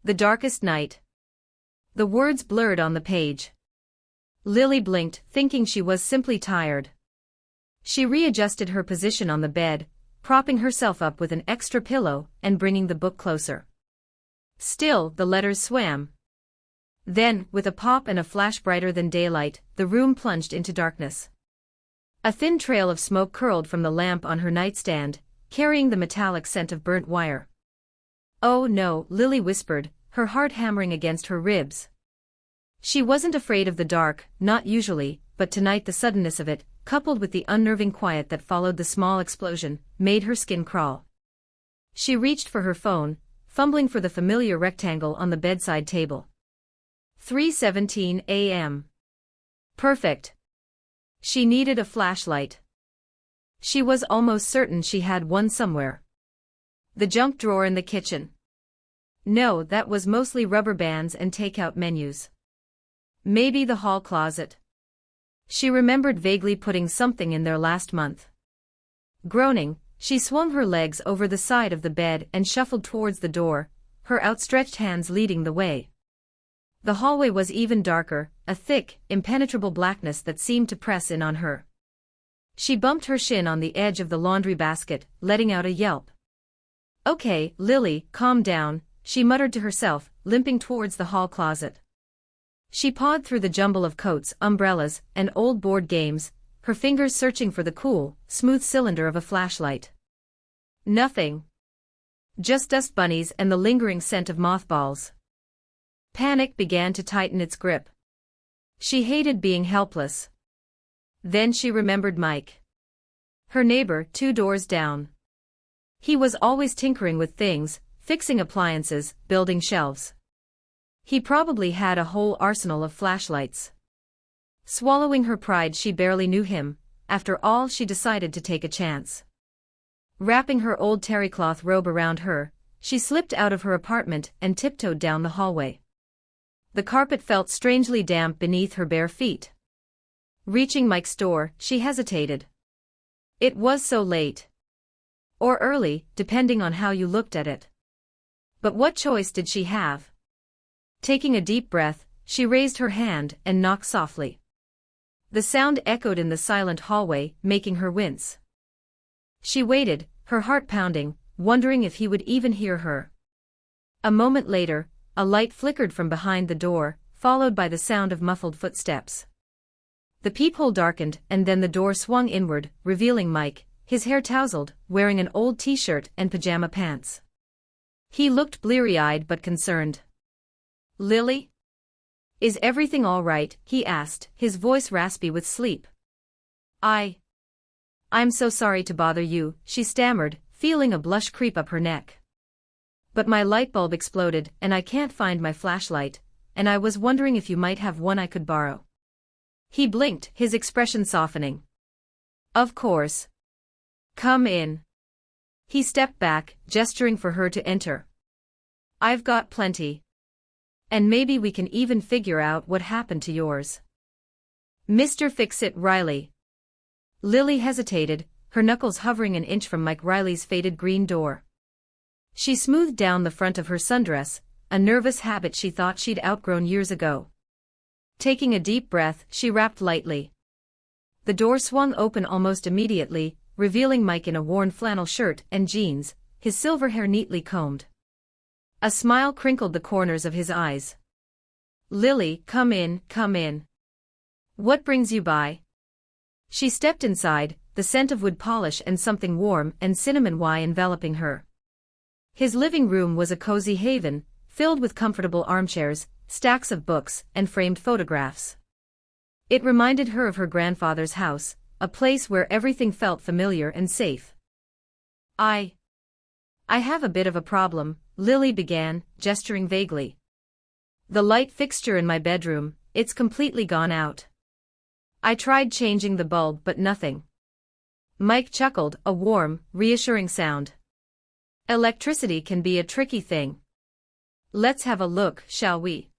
The darkest night. The words blurred on the page. Lily blinked, thinking she was simply tired. She readjusted her position on the bed, propping herself up with an extra pillow and bringing the book closer. Still, the letters swam. Then, with a pop and a flash brighter than daylight, the room plunged into darkness. A thin trail of smoke curled from the lamp on her nightstand, carrying the metallic scent of burnt wire. "Oh no," Lily whispered, her heart hammering against her ribs. She wasn't afraid of the dark, not usually, but tonight the suddenness of it, coupled with the unnerving quiet that followed the small explosion, made her skin crawl. She reached for her phone, fumbling for the familiar rectangle on the bedside table. 3:17 a.m. Perfect. She needed a flashlight. She was almost certain she had one somewhere. The junk drawer in the kitchen. No, that was mostly rubber bands and takeout menus. Maybe the hall closet. She remembered vaguely putting something in there last month. Groaning, she swung her legs over the side of the bed and shuffled towards the door, her outstretched hands leading the way. The hallway was even darker, a thick, impenetrable blackness that seemed to press in on her. She bumped her shin on the edge of the laundry basket, letting out a yelp. "Okay, Lily, calm down," she muttered to herself, limping towards the hall closet. She pawed through the jumble of coats, umbrellas, and old board games, her fingers searching for the cool, smooth cylinder of a flashlight. Nothing. Just dust bunnies and the lingering scent of mothballs. Panic began to tighten its grip. She hated being helpless. Then she remembered Mike. Her neighbor, 2 doors down. He was always tinkering with things, fixing appliances, building shelves. He probably had a whole arsenal of flashlights. Swallowing her pride, she barely knew him. After all, she decided to take a chance. Wrapping her old terrycloth robe around her, she slipped out of her apartment and tiptoed down the hallway. The carpet felt strangely damp beneath her bare feet. Reaching Mike's door, she hesitated. It was so late. Or early, depending on how you looked at it. But what choice did she have? Taking a deep breath, she raised her hand and knocked softly. The sound echoed in the silent hallway, making her wince. She waited, her heart pounding, wondering if he would even hear her. A moment later, a light flickered from behind the door, followed by the sound of muffled footsteps. The peephole darkened and then the door swung inward, revealing Mike, his hair tousled, wearing an old t-shirt and pajama pants. He looked bleary-eyed but concerned. "Lily? Is everything all right?" he asked, his voice raspy with sleep. I'm so sorry to bother you," she stammered, feeling a blush creep up her neck. "But my light bulb exploded and I can't find my flashlight, and I was wondering if you might have one I could borrow." He blinked, his expression softening. "Of course. Come in." He stepped back, gesturing for her to enter. "I've got plenty. And maybe we can even figure out what happened to yours. Mr. Fix-It Riley." Lily hesitated, her knuckles hovering an inch from Mike Riley's faded green door. She smoothed down the front of her sundress, a nervous habit she thought she'd outgrown years ago. Taking a deep breath, she rapped lightly. The door swung open almost immediately, revealing Mike in a worn flannel shirt and jeans, his silver hair neatly combed. A smile crinkled the corners of his eyes. "Lily, come in, come in. What brings you by?" She stepped inside, the scent of wood polish and something warm and cinnamon enveloping her. His living room was a cozy haven, filled with comfortable armchairs, stacks of books, and framed photographs. It reminded her of her grandfather's house, a place where everything felt familiar and safe. I have a bit of a problem," Lily began, gesturing vaguely. "The light fixture in my bedroom, it's completely gone out. I tried changing the bulb but nothing." Mike chuckled, a warm, reassuring sound. "Electricity can be a tricky thing. Let's have a look, shall we?"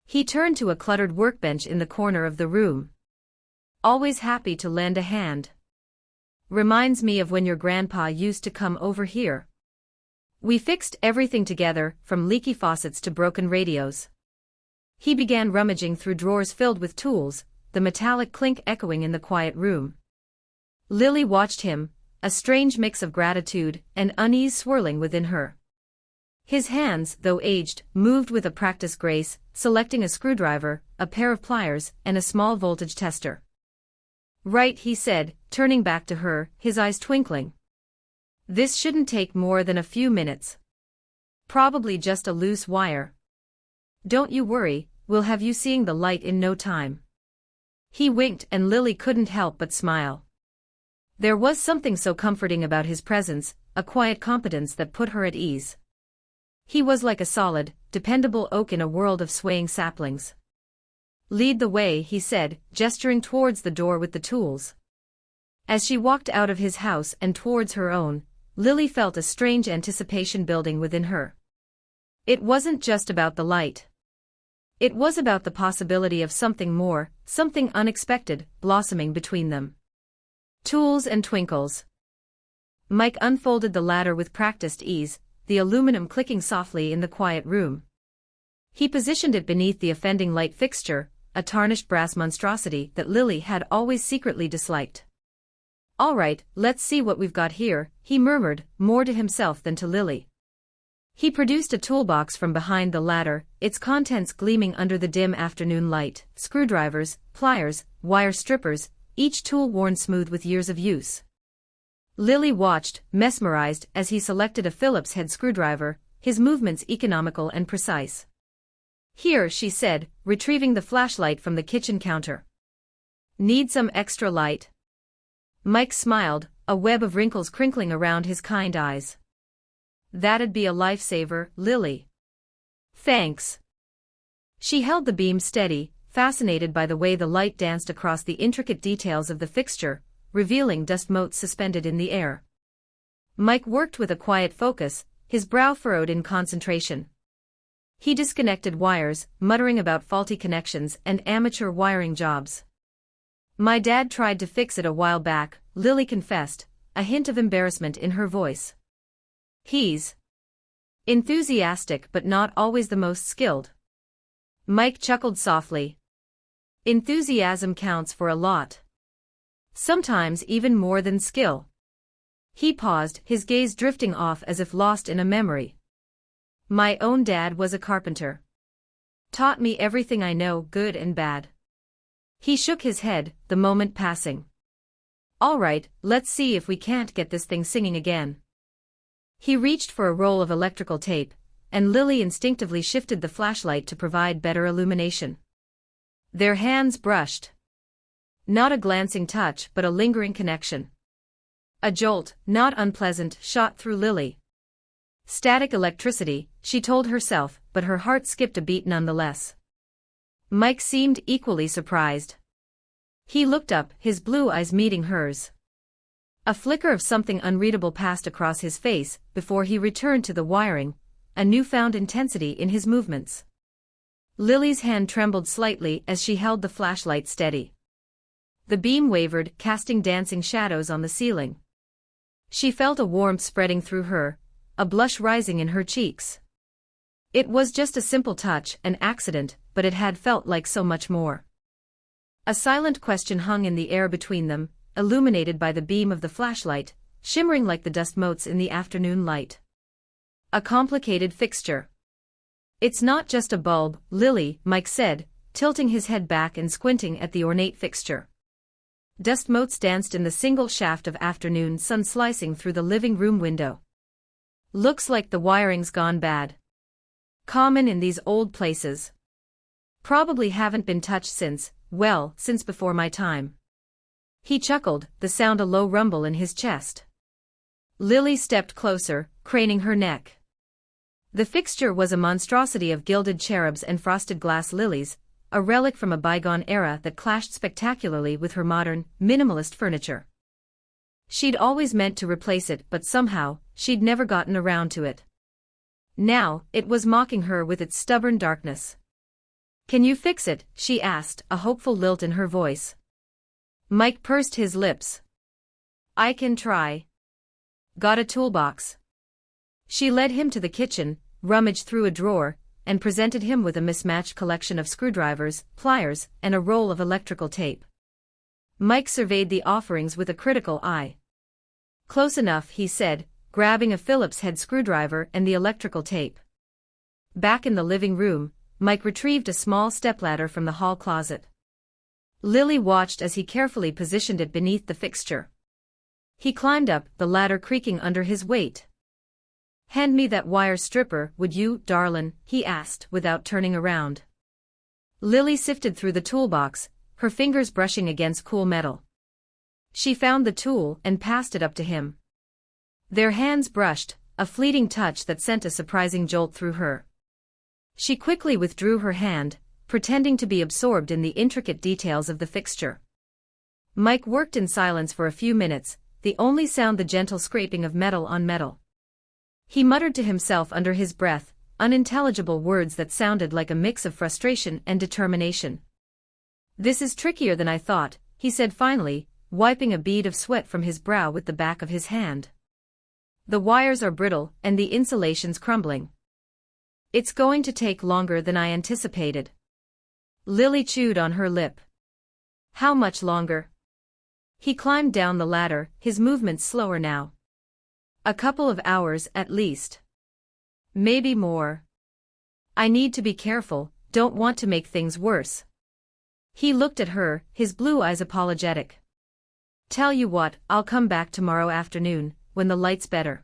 He turned to a cluttered workbench in the corner of the room. "Always happy to lend a hand. Reminds me of when your grandpa used to come over here." We fixed everything together, from leaky faucets to broken radios. He began rummaging through drawers filled with tools, the metallic clink echoing in the quiet room. Lily watched him, a strange mix of gratitude and unease swirling within her. His hands, though aged, moved with a practiced grace, selecting a screwdriver, a pair of pliers, and a small voltage tester. "Right," he said, turning back to her, his eyes twinkling. "This shouldn't take more than a few minutes. Probably just a loose wire. Don't you worry, we'll have you seeing the light in no time." He winked and Lily couldn't help but smile. There was something so comforting about his presence, a quiet competence that put her at ease. He was like a solid, dependable oak in a world of swaying saplings. "Lead the way," he said, gesturing towards the door with the tools. As she walked out of his house and towards her own, Lily felt a strange anticipation building within her. It wasn't just about the light. It was about the possibility of something more, something unexpected, blossoming between them. Tools and twinkles. Mike unfolded the ladder with practiced ease, the aluminum clicking softly in the quiet room. He positioned it beneath the offending light fixture, a tarnished brass monstrosity that Lily had always secretly disliked. "All right, let's see what we've got here," he murmured, more to himself than to Lily. He produced a toolbox from behind the ladder, its contents gleaming under the dim afternoon light: screwdrivers, pliers, wire strippers, each tool worn smooth with years of use. Lily watched, mesmerized, as he selected a Phillips head screwdriver, his movements economical and precise. "Here," she said, retrieving the flashlight from the kitchen counter. "Need some extra light?" Mike smiled, a web of wrinkles crinkling around his kind eyes. "That'd be a lifesaver, Lily." "Thanks." She held the beam steady, fascinated by the way the light danced across the intricate details of the fixture, revealing dust motes suspended in the air. Mike worked with a quiet focus, his brow furrowed in concentration. He disconnected wires, muttering about faulty connections and amateur wiring jobs. "My dad tried to fix it a while back," Lily confessed, a hint of embarrassment in her voice. "He's enthusiastic but not always the most skilled." Mike chuckled softly. "Enthusiasm counts for a lot. Sometimes even more than skill." He paused, his gaze drifting off as if lost in a memory. "My own dad was a carpenter. Taught me everything I know, good and bad." He shook his head, the moment passing. "All right, let's see if we can't get this thing singing again." He reached for a roll of electrical tape, and Lily instinctively shifted the flashlight to provide better illumination. Their hands brushed. Not a glancing touch but a lingering connection. A jolt, not unpleasant, shot through Lily. Static electricity, she told herself, but her heart skipped a beat nonetheless. Mike seemed equally surprised. He looked up, his blue eyes meeting hers. A flicker of something unreadable passed across his face before he returned to the wiring, a newfound intensity in his movements. Lily's hand trembled slightly as she held the flashlight steady. The beam wavered, casting dancing shadows on the ceiling. She felt a warmth spreading through her, a blush rising in her cheeks. It was just a simple touch, an accident, but it had felt like so much more. A silent question hung in the air between them, illuminated by the beam of the flashlight, shimmering like the dust motes in the afternoon light. A complicated fixture. "It's not just a bulb, Lily," Mike said, tilting his head back and squinting at the ornate fixture. Dust motes danced in the single shaft of afternoon sun slicing through the living room window. "Looks like the wiring's gone bad. Common in these old places. Probably haven't been touched since before my time." He chuckled, the sound a low rumble in his chest. Lily stepped closer, craning her neck. The fixture was a monstrosity of gilded cherubs and frosted glass lilies, a relic from a bygone era that clashed spectacularly with her modern, minimalist furniture. She'd always meant to replace it, but somehow, she'd never gotten around to it. Now, it was mocking her with its stubborn darkness. "Can you fix it?" she asked, a hopeful lilt in her voice. Mike pursed his lips. "I can try. Got a toolbox?" She led him to the kitchen, rummaged through a drawer, and presented him with a mismatched collection of screwdrivers, pliers, and a roll of electrical tape. Mike surveyed the offerings with a critical eye. "Close enough," he said, grabbing a Phillips head screwdriver and the electrical tape. Back in the living room, Mike retrieved a small stepladder from the hall closet. Lily watched as he carefully positioned it beneath the fixture. He climbed up, the ladder creaking under his weight. "Hand me that wire stripper, would you, darlin'?" he asked without turning around. Lily sifted through the toolbox, her fingers brushing against cool metal. She found the tool and passed it up to him. Their hands brushed, a fleeting touch that sent a surprising jolt through her. She quickly withdrew her hand, pretending to be absorbed in the intricate details of the fixture. Mike worked in silence for a few minutes, the only sound the gentle scraping of metal on metal. He muttered to himself under his breath, unintelligible words that sounded like a mix of frustration and determination. "This is trickier than I thought," he said finally, wiping a bead of sweat from his brow with the back of his hand. "The wires are brittle, and the insulation's crumbling. It's going to take longer than I anticipated." Lily chewed on her lip. "How much longer?" He climbed down the ladder, his movements slower now. "A couple of hours at least. Maybe more. I need to be careful, don't want to make things worse." He looked at her, his blue eyes apologetic. "Tell you what, I'll come back tomorrow afternoon, when the light's better.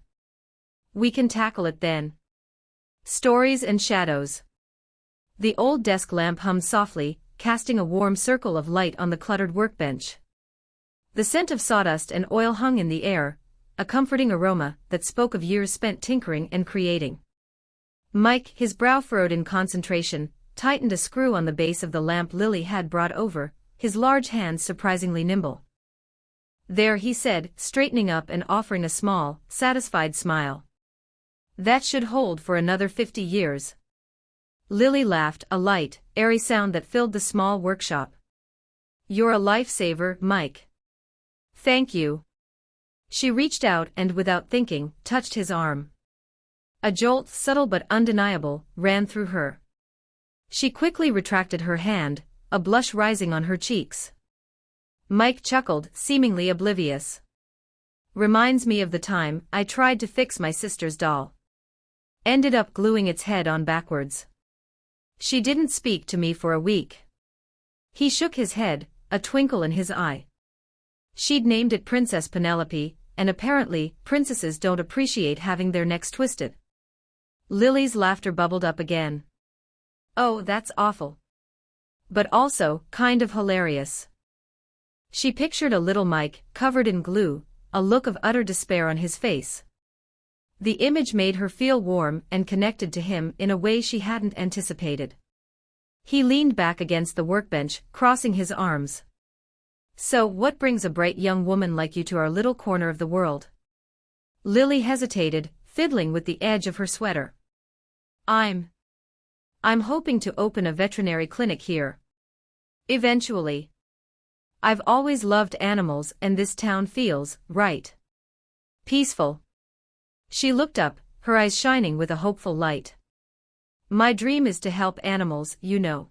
We can tackle it then." Stories and shadows. The old desk lamp hummed softly, casting a warm circle of light on the cluttered workbench. The scent of sawdust and oil hung in the air, a comforting aroma that spoke of years spent tinkering and creating. Mike, his brow furrowed in concentration, tightened a screw on the base of the lamp Lily had brought over, his large hands surprisingly nimble. "There," he said, straightening up and offering a small, satisfied smile. "That should hold for another 50 years. Lily laughed, a light, airy sound that filled the small workshop. "You're a lifesaver, Mike." "Thank you." She reached out and, without thinking, touched his arm. A jolt, subtle but undeniable, ran through her. She quickly retracted her hand, a blush rising on her cheeks. Mike chuckled, seemingly oblivious. "Reminds me of the time I tried to fix my sister's doll. Ended up gluing its head on backwards. She didn't speak to me for a week." He shook his head, a twinkle in his eye. "She'd named it Princess Penelope, and apparently, princesses don't appreciate having their necks twisted." Lily's laughter bubbled up again. "Oh, that's awful. But also, kind of hilarious." She pictured a little Mike, covered in glue, a look of utter despair on his face. The image made her feel warm and connected to him in a way she hadn't anticipated. He leaned back against the workbench, crossing his arms. "So, what brings a bright young woman like you to our little corner of the world?" Lily hesitated, fiddling with the edge of her sweater. I'm hoping to open a veterinary clinic here. Eventually. I've always loved animals and this town feels right. Peaceful." She looked up, her eyes shining with a hopeful light. "My dream is to help animals, you know.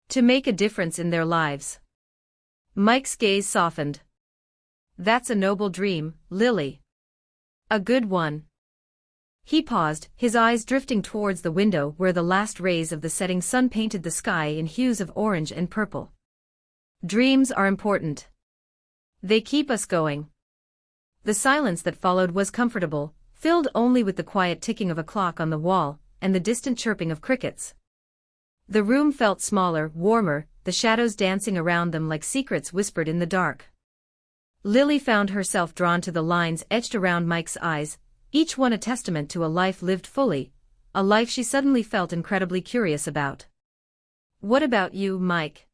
To make a difference in their lives." Mike's gaze softened. "That's a noble dream, Lily. A good one." He paused, his eyes drifting towards the window where the last rays of the setting sun painted the sky in hues of orange and purple. "Dreams are important. They keep us going." The silence that followed was comfortable, filled only with the quiet ticking of a clock on the wall, and the distant chirping of crickets. The room felt smaller, warmer, the shadows dancing around them like secrets whispered in the dark. Lily found herself drawn to the lines etched around Mike's eyes, each one a testament to a life lived fully, a life she suddenly felt incredibly curious about. "What about you, Mike?"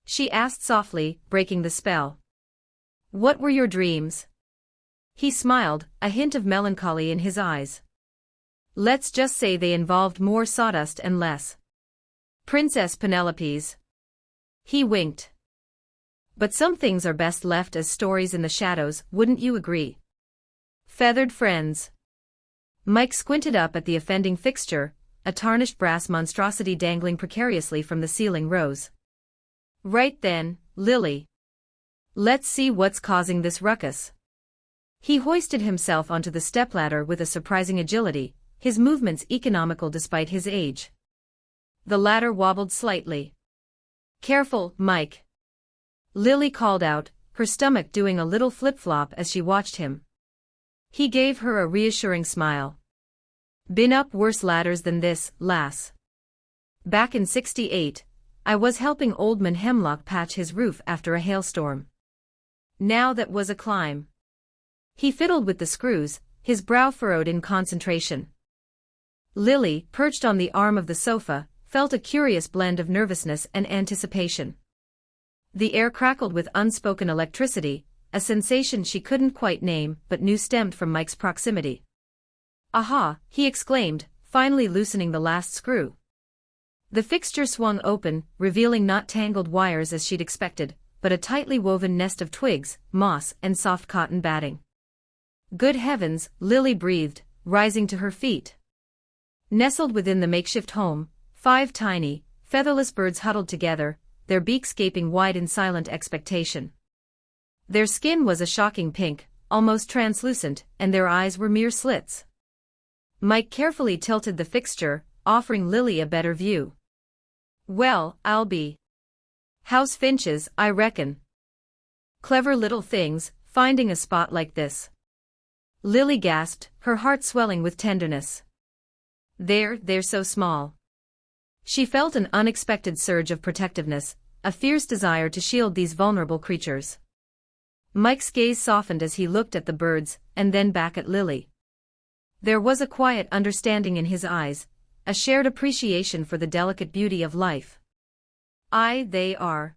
she asked softly, breaking the spell. "What were your dreams?" He smiled, a hint of melancholy in his eyes. "Let's just say they involved more sawdust and less Princess Penelope's." He winked. "But some things are best left as stories in the shadows, wouldn't you agree? Feathered friends." Mike squinted up at the offending fixture, a tarnished brass monstrosity dangling precariously from the ceiling rose. Right then, Lily. Let's see what's causing this ruckus. He hoisted himself onto the stepladder with a surprising agility, his movements economical despite his age. The ladder wobbled slightly. Careful, Mike. Lily called out, her stomach doing a little flip-flop as she watched him. He gave her a reassuring smile. Been up worse ladders than this, lass. Back in '68, I was helping old man Hemlock patch his roof after a hailstorm. Now that was a climb. He fiddled with the screws, his brow furrowed in concentration. Lily, perched on the arm of the sofa, felt a curious blend of nervousness and anticipation. The air crackled with unspoken electricity, a sensation she couldn't quite name but knew stemmed from Mike's proximity. Aha, he exclaimed, finally loosening the last screw. The fixture swung open, revealing not tangled wires as she'd expected, but a tightly woven nest of twigs, moss, and soft cotton batting. Good heavens, Lily breathed, rising to her feet. Nestled within the makeshift home, 5 tiny, featherless birds huddled together, their beaks gaping wide in silent expectation. Their skin was a shocking pink, almost translucent, and their eyes were mere slits. Mike carefully tilted the fixture, offering Lily a better view. Well, I'll be. House finches, I reckon. Clever little things, finding a spot like this. Lily gasped, her heart swelling with tenderness. They're so small. She felt an unexpected surge of protectiveness, a fierce desire to shield these vulnerable creatures. Mike's gaze softened as he looked at the birds, and then back at Lily. There was a quiet understanding in his eyes, a shared appreciation for the delicate beauty of life. They are.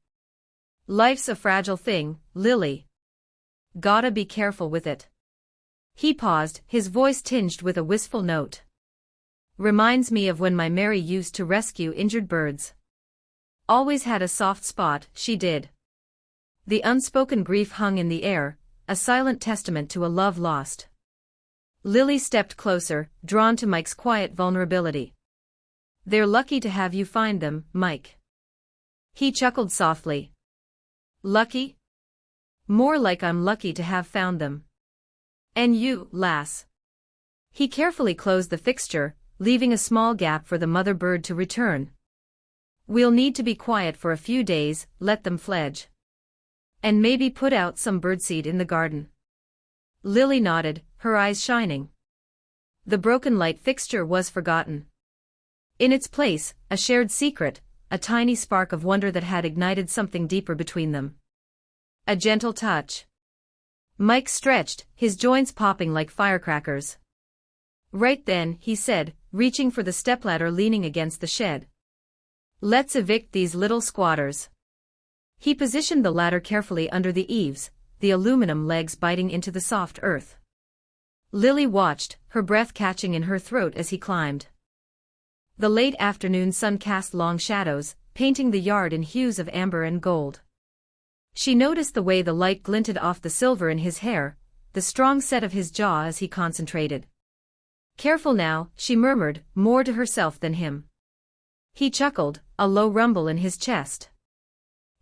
Life's a fragile thing, Lily. Gotta be careful with it. He paused, his voice tinged with a wistful note. Reminds me of when my Mary used to rescue injured birds. Always had a soft spot, she did. The unspoken grief hung in the air, a silent testament to a love lost. Lily stepped closer, drawn to Mike's quiet vulnerability. They're lucky to have you find them, Mike. He chuckled softly. Lucky? More like I'm lucky to have found them. And you, lass. He carefully closed the fixture, leaving a small gap for the mother bird to return. We'll need to be quiet for a few days, let them fledge. And maybe put out some birdseed in the garden. Lily nodded, her eyes shining. The broken light fixture was forgotten. In its place, a shared secret, a tiny spark of wonder that had ignited something deeper between them. A gentle touch. Mike stretched, his joints popping like firecrackers. Right then, he said, reaching for the stepladder leaning against the shed. Let's evict these little squatters. He positioned the ladder carefully under the eaves, the aluminum legs biting into the soft earth. Lily watched, her breath catching in her throat as he climbed. The late afternoon sun cast long shadows, painting the yard in hues of amber and gold. She noticed the way the light glinted off the silver in his hair, the strong set of his jaw as he concentrated. Careful now, she murmured, more to herself than him. He chuckled, a low rumble in his chest.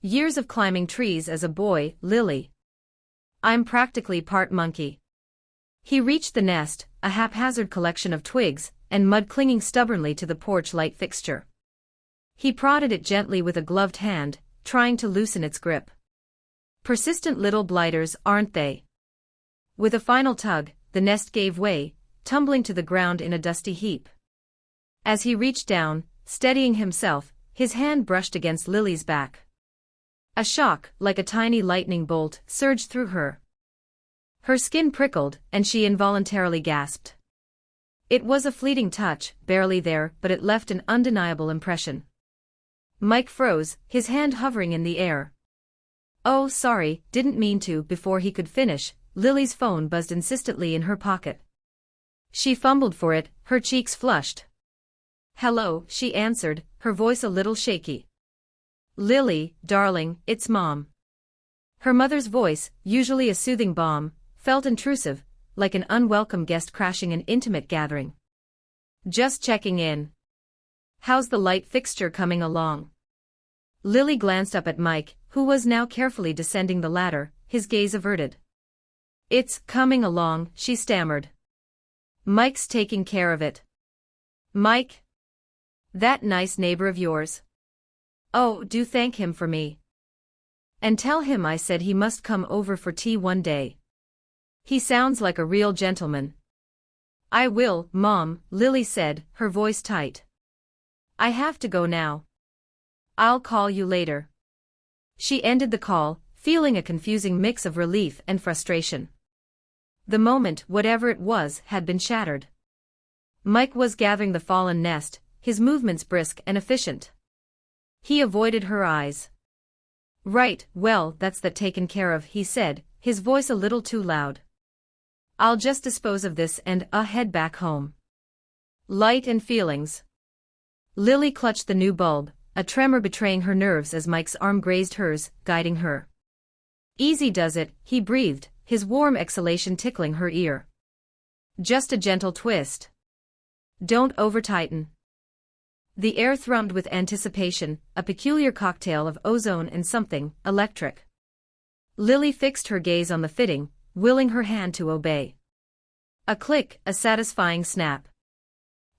Years of climbing trees as a boy, Lily. I'm practically part monkey. He reached the nest, a haphazard collection of twigs and mud clinging stubbornly to the porch light fixture. He prodded it gently with a gloved hand, trying to loosen its grip. Persistent little blighters, aren't they? With a final tug, the nest gave way, tumbling to the ground in a dusty heap. As he reached down, steadying himself, his hand brushed against Lily's back. A shock, like a tiny lightning bolt, surged through her. Her skin prickled, and she involuntarily gasped. It was a fleeting touch, barely there, but it left an undeniable impression. Mike froze, his hand hovering in the air. Oh, sorry, didn't mean to. Before he could finish, Lily's phone buzzed insistently in her pocket. She fumbled for it, her cheeks flushed. Hello, she answered, her voice a little shaky. Lily, darling, it's Mom. Her mother's voice, usually a soothing balm, felt intrusive, like an unwelcome guest crashing an intimate gathering. Just checking in. How's the light fixture coming along? Lily glanced up at Mike, who was now carefully descending the ladder, his gaze averted. It's coming along, she stammered. Mike's taking care of it. Mike? That nice neighbor of yours? Oh, do thank him for me. And tell him I said he must come over for tea one day. He sounds like a real gentleman. I will, Mom, Lily said, her voice tight. I have to go now. I'll call you later. She ended the call, feeling a confusing mix of relief and frustration. The moment, whatever it was, had been shattered. Mike was gathering the fallen nest, his movements brisk and efficient. He avoided her eyes. Right, well, that's that taken care of, he said, his voice a little too loud. I'll just dispose of this and head back home. Light and feelings. Lily clutched the new bulb, a tremor betraying her nerves as Mike's arm grazed hers, guiding her. Easy does it, he breathed, his warm exhalation tickling her ear. Just a gentle twist. Don't over-tighten. The air thrummed with anticipation, a peculiar cocktail of ozone and something electric. Lily fixed her gaze on the fitting, willing her hand to obey. A click, a satisfying snap.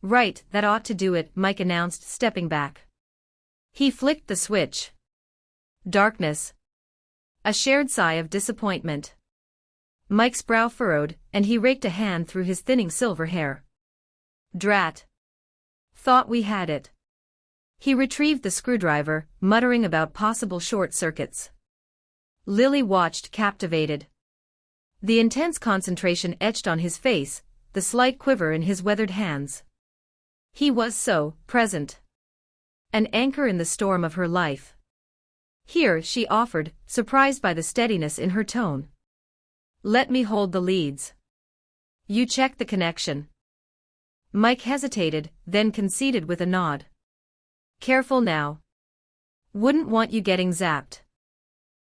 Right, that ought to do it, Mike announced, stepping back. He flicked the switch. Darkness. A shared sigh of disappointment. Mike's brow furrowed, and he raked a hand through his thinning silver hair. Drat. Thought we had it. He retrieved the screwdriver, muttering about possible short circuits. Lily watched, captivated. The intense concentration etched on his face, the slight quiver in his weathered hands. He was so present. An anchor in the storm of her life. Here, she offered, surprised by the steadiness in her tone. Let me hold the leads. You check the connection. Mike hesitated, then conceded with a nod. Careful now. Wouldn't want you getting zapped.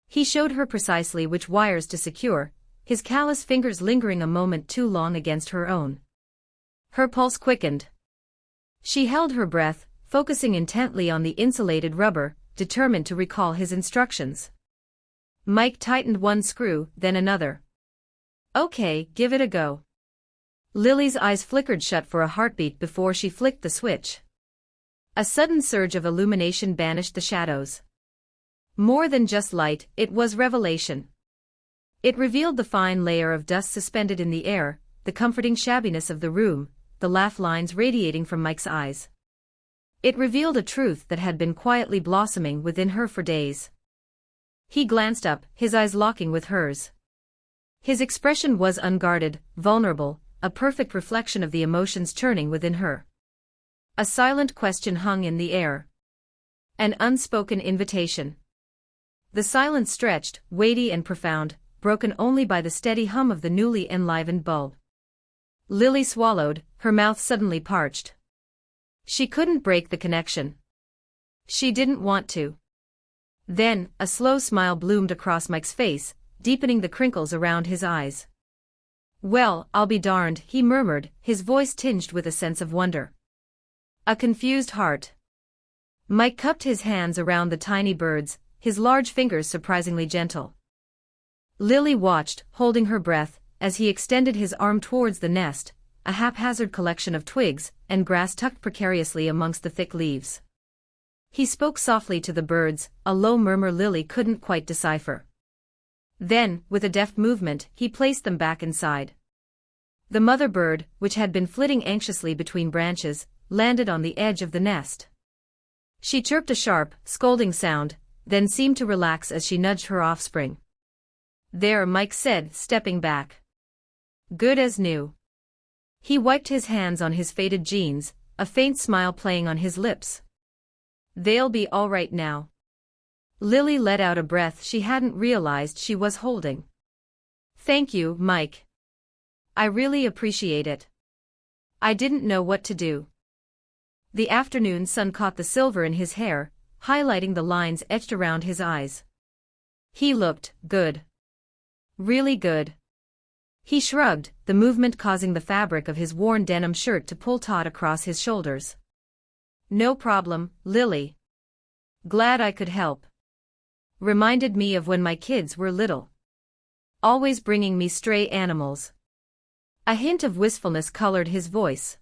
He showed her precisely which wires to secure, his callous fingers lingering a moment too long against her own. Her pulse quickened. She held her breath, focusing intently on the insulated rubber, determined to recall his instructions. Mike tightened one screw, then another. Okay, give it a go. Lily's eyes flickered shut for a heartbeat before she flicked the switch. A sudden surge of illumination banished the shadows. More than just light, it was revelation. It revealed the fine layer of dust suspended in the air, the comforting shabbiness of the room, the laugh lines radiating from Mike's eyes. It revealed a truth that had been quietly blossoming within her for days. He glanced up, his eyes locking with hers. His expression was unguarded, vulnerable, a perfect reflection of the emotions churning within her. A silent question hung in the air. An unspoken invitation. The silence stretched, weighty and profound, broken only by the steady hum of the newly enlivened bulb. Lily swallowed, her mouth suddenly parched. She couldn't break the connection. She didn't want to. Then, a slow smile bloomed across Mike's face, deepening the crinkles around his eyes. Well, I'll be darned, he murmured, his voice tinged with a sense of wonder. A confused heart. Mike cupped his hands around the tiny birds, his large fingers surprisingly gentle. Lily watched, holding her breath, as he extended his arm towards the nest, a haphazard collection of twigs and grass tucked precariously amongst the thick leaves. He spoke softly to the birds, a low murmur Lily couldn't quite decipher. Then, with a deft movement, he placed them back inside. The mother bird, which had been flitting anxiously between branches, landed on the edge of the nest. She chirped a sharp, scolding sound, then seemed to relax as she nudged her offspring. There, Mike said, stepping back. Good as new. He wiped his hands on his faded jeans, a faint smile playing on his lips. They'll be all right now. Lily let out a breath she hadn't realized she was holding. Thank you, Mike. I really appreciate it. I didn't know what to do. The afternoon sun caught the silver in his hair, highlighting the lines etched around his eyes. He looked good. Really good. He shrugged, the movement causing the fabric of his worn denim shirt to pull taut across his shoulders. No problem, Lily. Glad I could help. Reminded me of when my kids were little. Always bringing me stray animals. A hint of wistfulness colored his voice.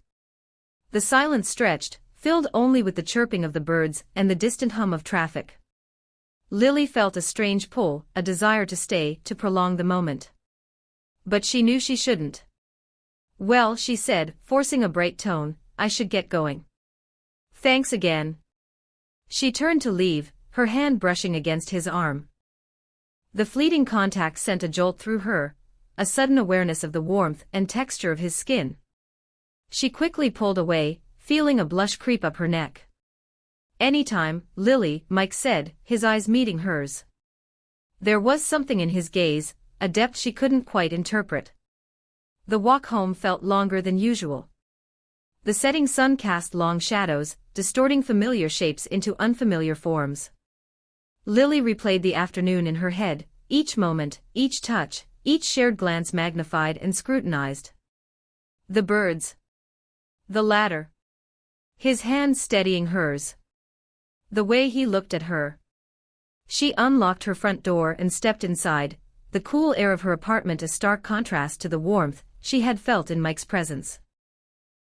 The silence stretched, filled only with the chirping of the birds and the distant hum of traffic. Lily felt a strange pull, a desire to stay, to prolong the moment. But she knew she shouldn't. Well, she said, forcing a bright tone, I should get going. Thanks again. She turned to leave, her hand brushing against his arm. The fleeting contact sent a jolt through her, a sudden awareness of the warmth and texture of his skin. She quickly pulled away, feeling a blush creep up her neck. Anytime, Lily, Mike said, his eyes meeting hers. There was something in his gaze, a depth she couldn't quite interpret. The walk home felt longer than usual. The setting sun cast long shadows, distorting familiar shapes into unfamiliar forms. Lily replayed the afternoon in her head, each moment, each touch, each shared glance magnified and scrutinized. The birds. The ladder. His hand steadying hers. The way he looked at her. She unlocked her front door and stepped inside, the cool air of her apartment a stark contrast to the warmth she had felt in Mike's presence.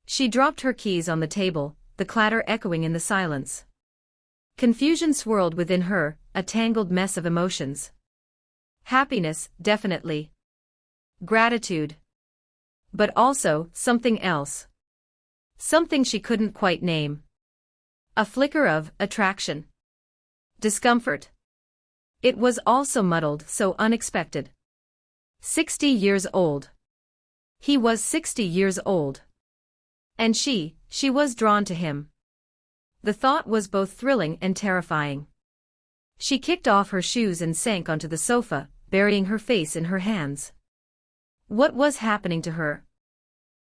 She dropped her keys on the table, the clatter echoing in the silence. Confusion swirled within her, a tangled mess of emotions. Happiness, definitely. Gratitude. But also, something else. Something she couldn't quite name. A flicker of attraction. Discomfort. It was all so muddled, so unexpected. 60 years old. He was 60 years old. And she was drawn to him. The thought was both thrilling and terrifying. She kicked off her shoes and sank onto the sofa, burying her face in her hands. What was happening to her?